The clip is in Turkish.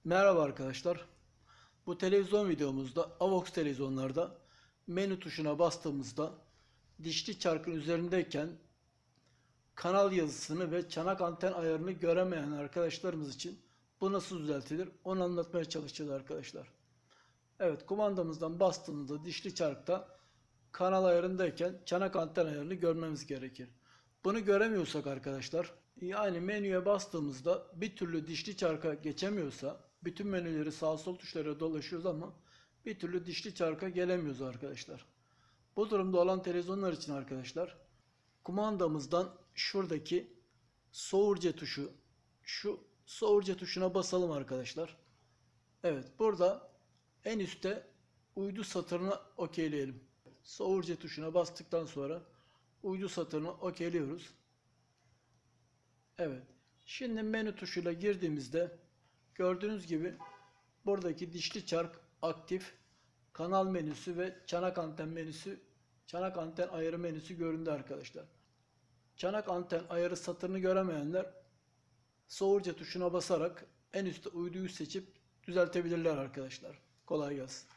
Merhaba arkadaşlar. Bu televizyon videomuzda AVOX televizyonlarda menü tuşuna bastığımızda dişli çarkın üzerindeyken kanal yazısını ve çanak anten ayarını göremeyen arkadaşlarımız için bu nasıl düzeltilir onu anlatmaya çalışacağız arkadaşlar. Evet, kumandamızdan bastığımızda dişli çarkta kanal ayarındayken çanak anten ayarını görmemiz gerekir. Bunu göremiyorsak arkadaşlar, yani menüye bastığımızda bir türlü dişli çarka geçemiyorsa, bütün menüleri sağ sol tuşlara dolaşıyoruz ama bir türlü dişli çarka gelemiyoruz arkadaşlar. Bu durumda olan televizyonlar için arkadaşlar, kumandamızdan şuradaki soğurca tuşu, şu soğurca tuşuna basalım arkadaşlar. Evet, burada en üstte uydu satırını okeyleyelim. Soğurca tuşuna bastıktan sonra uydu satırını okeyliyoruz. Evet. Şimdi menü tuşuyla girdiğimizde gördüğünüz gibi buradaki dişli çark aktif, kanal menüsü ve çanak anten menüsü, çanak anten ayarı menüsü göründü arkadaşlar. Çanak anten ayarı satırını göremeyenler soğurca tuşuna basarak en üstte uyduyu seçip düzeltebilirler arkadaşlar. Kolay gelsin.